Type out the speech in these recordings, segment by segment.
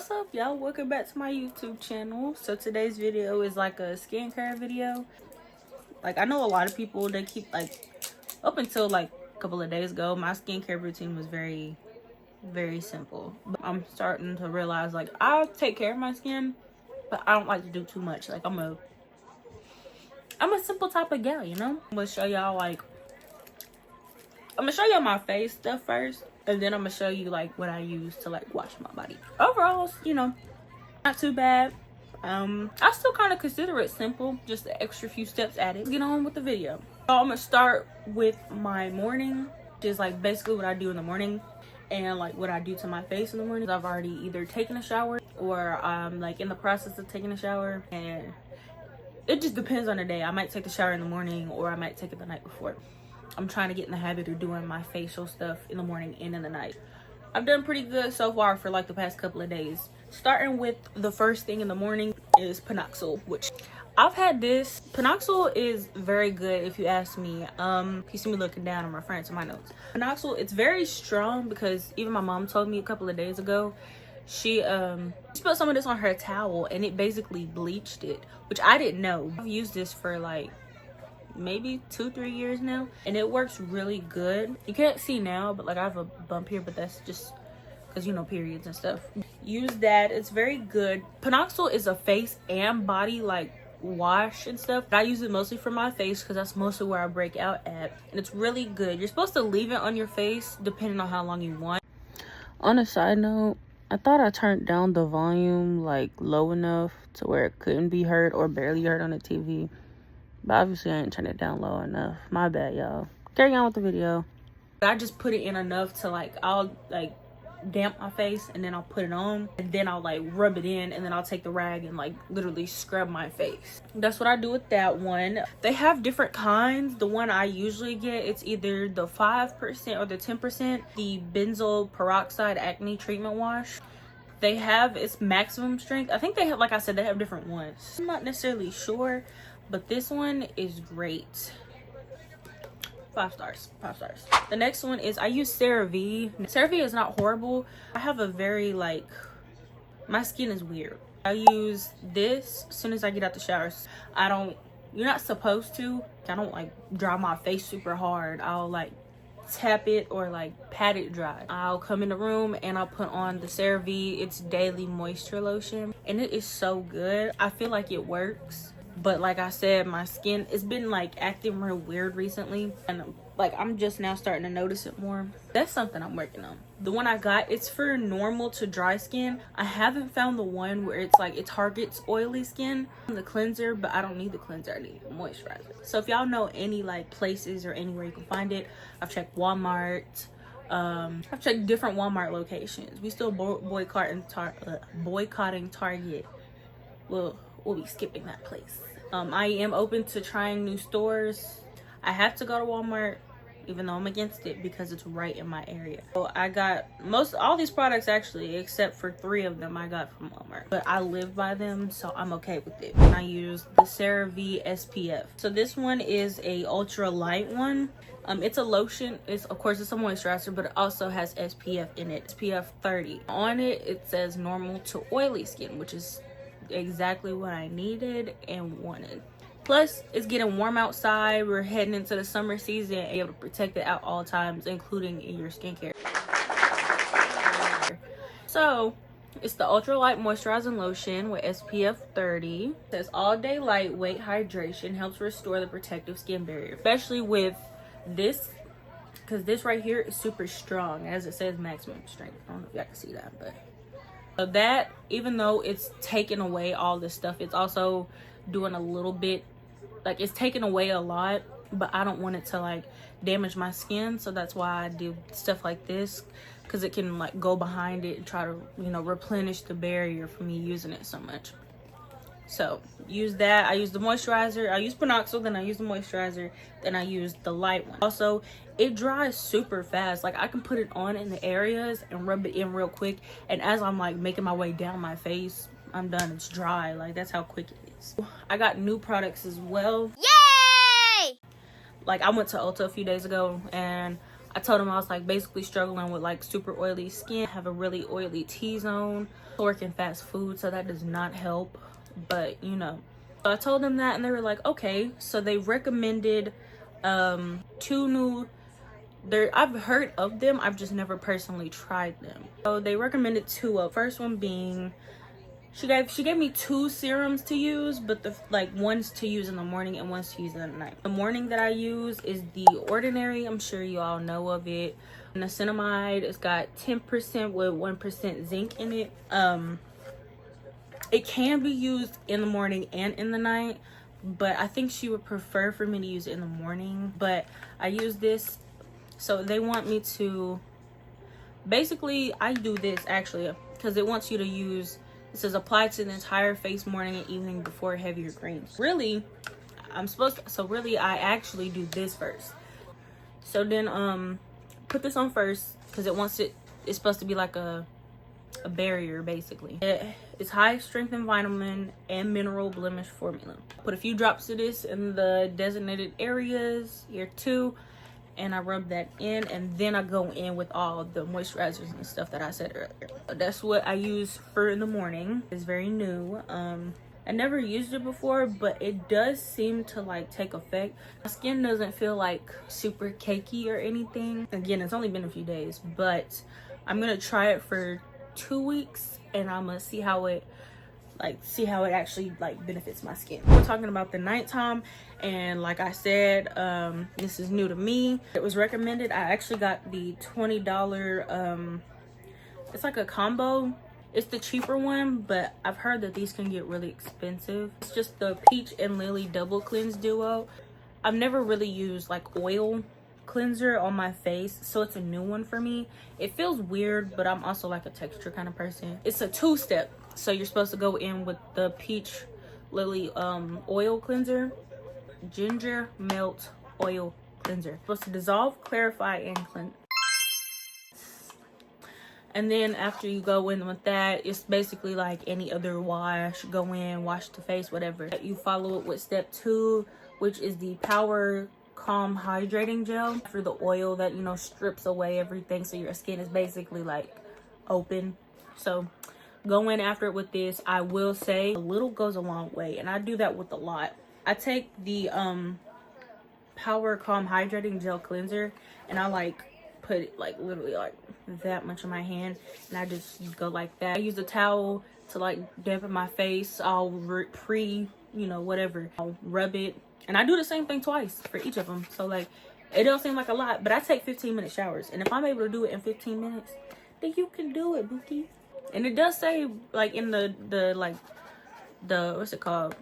What's up, y'all? Welcome back to my YouTube channel. So today's video is like a skincare video. Like, I know a lot of people, they keep like, up until like a couple of days ago, my skincare routine was very simple. But I'm starting to realize, like, I take care of my skin, but I don't like to do too much. Like, I'm a simple type of gal, you know? I'm gonna show y'all my face stuff first, and then I'm gonna show you like what I use to like wash my body. Overall, you know, not too bad. I still kind of consider it simple, just the extra few steps added. Get on with the video. So I'm gonna start with my morning, which is like basically what I do in the morning and like what I do to my face in the morning. I've already either taken a shower or I'm like in the process of taking a shower, and it just depends on the day. I might take the shower in the morning or I might take it the night before. I'm trying to get in the habit of doing my facial stuff in the morning and in the night. I've done pretty good so far for like the past couple of days. Starting with the first thing in the morning is Panoxyl, which I've had this. Panoxyl is very good if you ask me. You see me looking down, I'm referring to my notes. Panoxyl, it's very strong because even my mom told me a couple of days ago, she spilled some of this on her towel and it basically bleached it, which I didn't know. I've used this for like maybe 2-3 years now, and it works really good. You can't see now, but like I have a bump here, but that's just because, you know, periods and stuff. Use that, it's very good. Panoxyl is a face and body like wash and stuff. I use it mostly for my face because that's mostly where I break out at, and it's really good. You're supposed to leave it on your face depending on how long you want. On a side note, I thought I turned down the volume like low enough to where it couldn't be heard or barely heard on the TV. But obviously I didn't turn it down low enough. My bad, y'all. Carry on with the video. I just put it in enough to like, I'll like damp my face and then I'll put it on and then I'll like rub it in and then I'll take the rag and like literally scrub my face. That's what I do with that one. They have different kinds. The one I usually get, it's either the 5% or the 10%, the benzoyl peroxide acne treatment wash. They have its maximum strength. I think they have, like I said, they have different ones. I'm not necessarily sure, but this one is great. 5 stars. The next one is, I use CeraVe. CeraVe is not horrible. I have a very like, my skin is weird. I use this as soon as I get out the shower. You're not supposed to. I don't like dry my face super hard. I'll like tap it or like pat it dry. I'll come in the room and I'll put on the CeraVe. It's daily moisture lotion and it is so good. I feel like it works. But like I said, my skin, it's been like acting real weird recently, and like I'm just now starting to notice it more. That's something I'm working on. The one I got, it's for normal to dry skin. I haven't found the one where it's like it targets oily skin. The cleanser, but I don't need the cleanser, I need the moisturizer. So if y'all know any like places or anywhere you can find it, I've checked Walmart. I've checked different Walmart locations. We still boycotting Target. We'll be skipping that place. I am open to trying new stores. I have to go to Walmart, even though I'm against it because it's right in my area. So I got all these products actually, except for 3 of them I got from Walmart. But I live by them, so I'm okay with it. And I use the CeraVe SPF. So this one is a ultra light one. It's a lotion. Of course it's a moisturizer, but it also has SPF in it. SPF 30. On it, it says normal to oily skin, which is exactly what I needed and wanted. Plus, it's getting warm outside. We're heading into the summer season and able to protect it at all times, including in your skincare. So, it's the ultralight moisturizing lotion with SPF 30. It says all day lightweight hydration, helps restore the protective skin barrier, especially with this, because this right here is super strong, as it says maximum strength. I don't know if y'all can see that, but so that, even though it's taking away all this stuff, it's also doing a little bit, like it's taking away a lot, but I don't want it to like damage my skin. So that's why I do stuff like this, because it can like go behind it and try to, you know, replenish the barrier for me using it so much. So use that. I use the moisturizer. I use Panoxyl, then I use the moisturizer, then I use the light one. Also, it dries super fast. Like I can put it on in the areas and rub it in real quick, and as I'm like making my way down my face, I'm done. It's dry. Like that's how quick it is. I got new products as well. Yay! Like I went to Ulta a few days ago and I told him I was like basically struggling with like super oily skin, have a really oily T-zone, working fast food, so that does not help. But you know, so I told them that, and they were like, okay. So they recommended two new, I've heard of them, I've just never personally tried them. So they recommended two of, first one being, she gave me two serums to use, but the one's to use in the morning and one's to use in the night. The morning that I use is the Ordinary. I'm sure you all know of it. Niacinamide. It's got 10% with 1% zinc in it. It can be used in the morning and in the night, but I think she would prefer for me to use it in the morning. But I use this, so they want me to, basically I do this actually because it wants you to use, it says apply to the entire face morning and evening before heavier creams. Really, I actually do this first. So then put this on first because it's supposed to be like a barrier basically. It's high strength in vitamin and mineral blemish formula. Put a few drops of this in the designated areas here too, and I rub that in, and then I go in with all the moisturizers and stuff that I said earlier. That's what I use for in the morning. It's very new. I never used it before, but it does seem to like take effect. My skin doesn't feel like super cakey or anything. Again, it's only been a few days, but I'm gonna try it for 2 weeks and I'm gonna see how it actually like benefits my skin. We're talking about the nighttime, and like I said, this is new to me. It was recommended. I actually got the $20 it's like a combo. It's the cheaper one, but I've heard that these can get really expensive. It's just the Peach and Lily Double Cleanse Duo. I've never really used like oil cleanser on my face, so it's a new one for me. It feels weird, but I'm also like a texture kind of person. It's a two-step, so you're supposed to go in with the Peach Lily oil cleanser, ginger melt oil cleanser. Supposed to dissolve, clarify, and cleanse. And then after you go in with that, it's basically like any other wash. Go in, wash the face, whatever. You follow it with step 2, which is the Power Calm Hydrating Gel. For the oil that, you know, strips away everything, so your skin is basically like open. So go in after it with this. I will say a little goes a long way, and I do that with a lot. I take the Power Calm Hydrating Gel Cleanser, and I like put it like literally like that much in my hand, and I just go like that. I use a towel to like dampen my face. I'll whatever, I'll rub it, and I do the same thing twice for each of them. So like, it don't seem like a lot, but I take 15-minute showers, and if I'm able to do it in 15 minutes, then you can do it, bookie. And it does say like in the what's it called,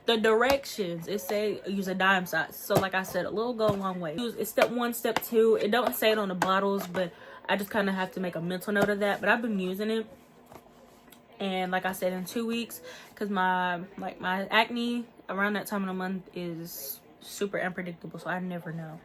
the directions, it say use a dime size. So like I said, a little go a long way. It's step 1, step 2. It don't say it on the bottles, but I just kind of have to make a mental note of that. But I've been using it, and like I said, in 2 weeks, because my acne around that time of the month is super unpredictable, so I never know.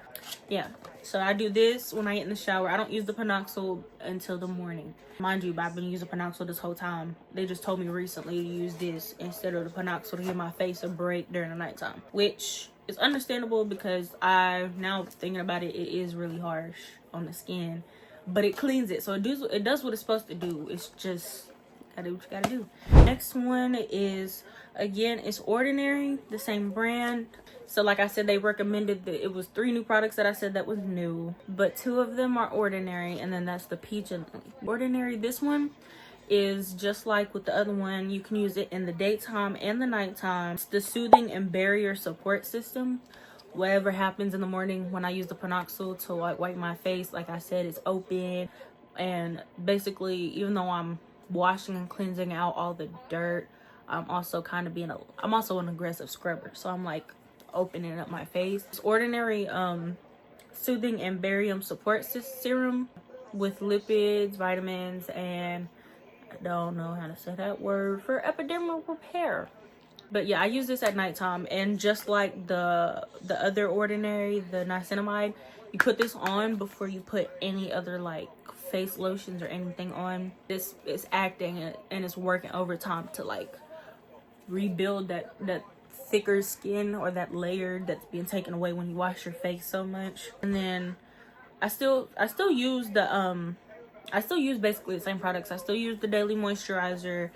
Yeah, so I do this when I get in the shower. I don't use the Panoxyl until the morning. Mind you, I've been using Panoxyl this whole time. They just told me recently to use this instead of the Panoxyl to give my face a break during the nighttime, which is understandable because now thinking about it, it is really harsh on the skin, but it cleans it, so it does what it's supposed to do. It's just gotta do what you gotta do. Next one is, again, it's Ordinary, the same brand. So like I said, they recommended that it was 3 new products that I said that was new, but 2 of them are Ordinary, and then that's the Peach and Ordinary. This one is just like with the other one. You can use it in the daytime and the nighttime. It's the Soothing and Barrier Support System. Whatever happens in the morning when I use the Panoxyl to like wipe my face, like I said, it's open, and basically, even though I'm washing and cleansing out all the dirt, I'm also I'm also an aggressive scrubber, so I'm like opening up my face. It's Ordinary Soothing and Barium Support Serum with lipids, vitamins, and I don't know how to say that word, for epidermal repair. But yeah, I use this at nighttime, and just like the other Ordinary, the niacinamide, you put this on before you put any other like face lotions or anything on. This is acting and it's working overtime to like rebuild that thicker skin, or that layer that's being taken away when you wash your face so much. And then I still use the I still use basically the same products. I still use the daily moisturizer,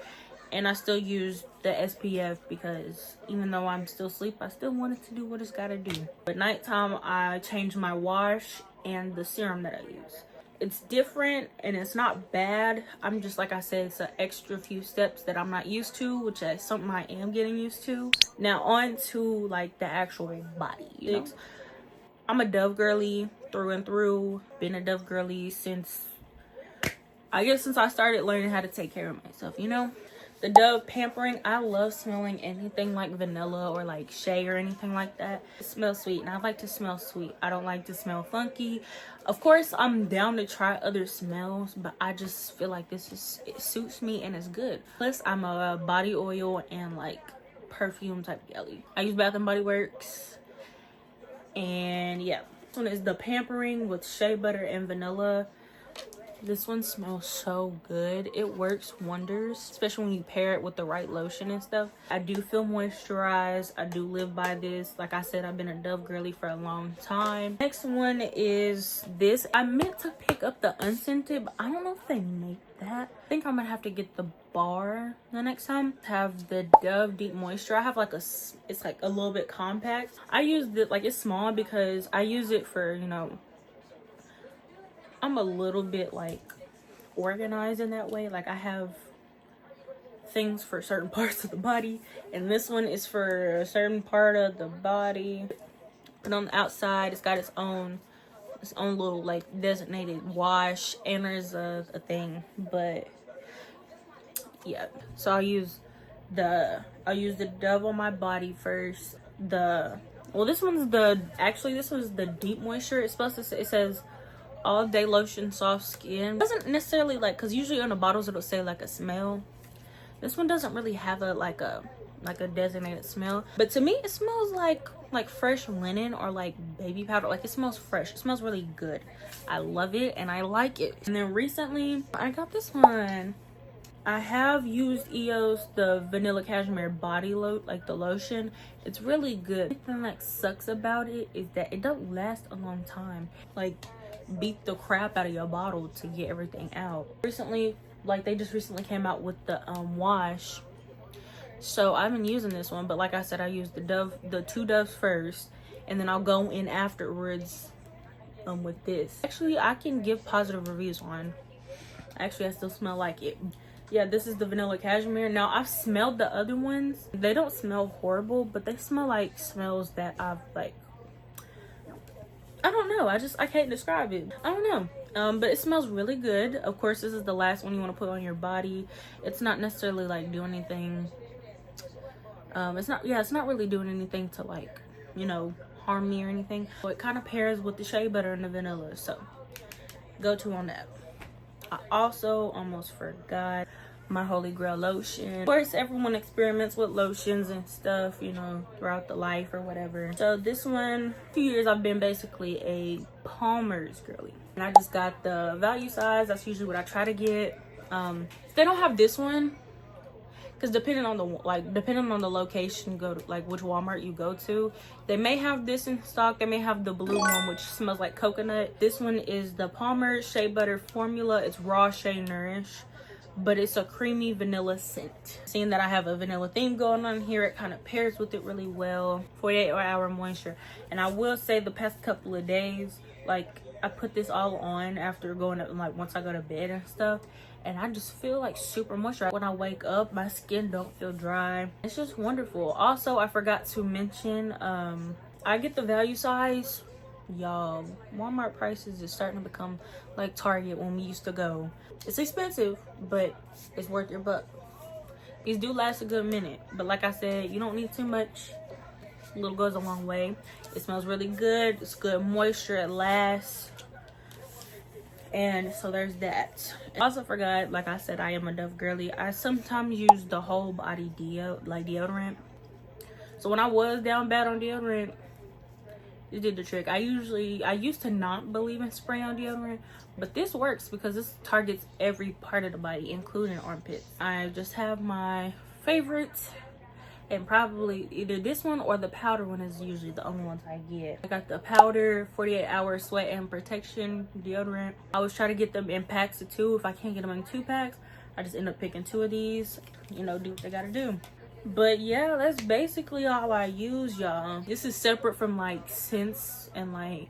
and I still use the SPF because even though I'm still asleep, I still want it to do what it's gotta do. At nighttime, I change my wash and the serum that I use. It's different and it's not bad. I'm just, like I said, it's an extra few steps that I'm not used to, which is something I am getting used to. Now on to like the actual body, you know? I'm a Dove girly through and through. Been a Dove girly since I started learning how to take care of myself, you know? The Dove pampering, I love smelling anything like vanilla or like shea or anything like that. It smells sweet, and I like to smell sweet. I don't like to smell funky. Of course, I'm down to try other smells, but I just feel like it suits me and it's good. Plus, I'm a body oil and like perfume type girly. I use Bath and Body Works, and yeah. This one is the pampering with shea butter and vanilla. This one smells so good. It works wonders, especially when you pair it with the right lotion and stuff. I do feel moisturized. I do live by this. Like I said, I've been a Dove girly for a long time. Next one is this. I meant to pick up the unscented, but I don't know if they make that. I think I'm gonna have to get the bar the next time. I have the Dove Deep Moisture. I have like it's like a little bit compact. I use it like it's small because I use it for, you know, I'm a little bit like organized in that way. Like I have things for certain parts of the body, and this one is for a certain part of the body. And on the outside, it's got its own little like designated wash, and there's a thing. But yeah, so I'll use the Dove on my body first. This one's the Deep Moisture. It's supposed to say, it says all day lotion, soft skin. It doesn't necessarily like, because usually on the bottles it'll say like a smell. This one doesn't really have a designated smell, but to me it smells like fresh linen or like baby powder. Like it smells fresh. It smells really good. I love it and I like it. And then recently I got this one. I have used EOS, the Vanilla Cashmere body like the lotion. It's really good. The thing that sucks about it is that it don't last a long time. Like, beat the crap out of your bottle to get everything out. Recently, like they just recently came out with the wash, so I've been using this one. But like I said, I use the two Doves first, and then I'll go in afterwards with this. Actually, I can give positive reviews on. Actually, I still smell like it. Yeah, this is the Vanilla Cashmere. Now I've smelled the other ones. They don't smell horrible, but they smell like smells that I've like, I don't know. I can't describe it. I don't know. But it smells really good. Of course, this is the last one you want to put on your body. It's not necessarily like doing anything. It's not really doing anything to like, you know, harm me or anything. So it kind of pairs with the shea butter and the vanilla. So go to on that. I also almost forgot my Holy Grail lotion. Of course, everyone experiments with lotions and stuff, you know, throughout the life or whatever. So this one, 2 years I've been basically a Palmer's girly, and I just got the value size. That's usually what I try to get. If they don't have this one, because depending on the location, go to like which Walmart you go to, they may have this in stock. They may have the blue one, which smells like coconut. This one is the Palmer's Shea Butter Formula. It's Raw Shea Nourish, but it's a creamy vanilla scent. Seeing that I have a vanilla theme going on here, it kind of pairs with it really well. 48-hour moisture. And I will say the past couple of days, like I put this all on after going up, like once I go to bed and stuff, and I just feel like super moisturized. When I wake up, my skin don't feel dry. It's just wonderful. Also, I forgot to mention, I get the value size. Y'all, Walmart prices is starting to become like Target when we used to go. It's expensive, but it's worth your buck. These do last a good minute, but like I said, you don't need too much. A little goes a long way. It smells really good. It's good moisture. It lasts. And so there's that. I also forgot, like I said, I am a Dove girly. I sometimes use the whole body deodorant. So when I was down bad on deodorant, it did the trick. I used to not believe in spray on deodorant, but this works because this targets every part of the body, including armpits. I just have my favorite and probably either this one or the powder one is usually the only ones I get. I got the powder 48-hour sweat and protection deodorant. I always try to get them in packs of 2. If I can't get them in 2 packs, I just end up picking 2 of these, you know, do what they gotta do. But yeah, that's basically all I use, y'all. This is separate from like scents and like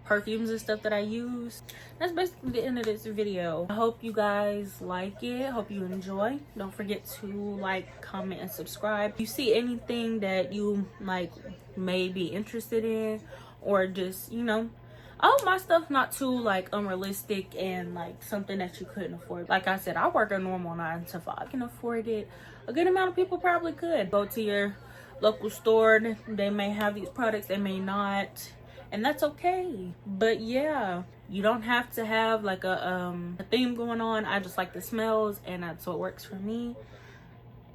perfumes and stuff that I use. That's basically the end of this video. I hope you guys like it. Hope you enjoy. Don't forget to like, comment, and subscribe. If you see anything that you like may be interested in, or just, you know, I hope my stuff not too like unrealistic and like something that you couldn't afford. Like I said, I work a normal 9 to 5. I can afford it. A good amount of people probably could. Go to your local store. They may have these products, they may not, and that's okay. But yeah, you don't have to have like a theme going on. I just like the smells, and that's what works for me.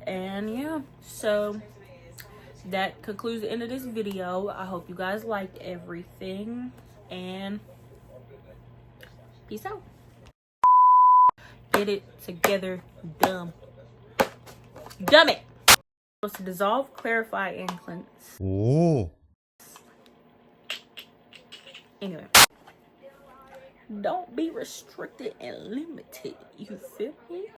And yeah, so that concludes the end of this video. I hope you guys liked everything, and peace out. Get it together, dumb it. Supposed to dissolve, clarify, and cleanse. Ooh. Anyway, don't be restricted and limited. You feel me?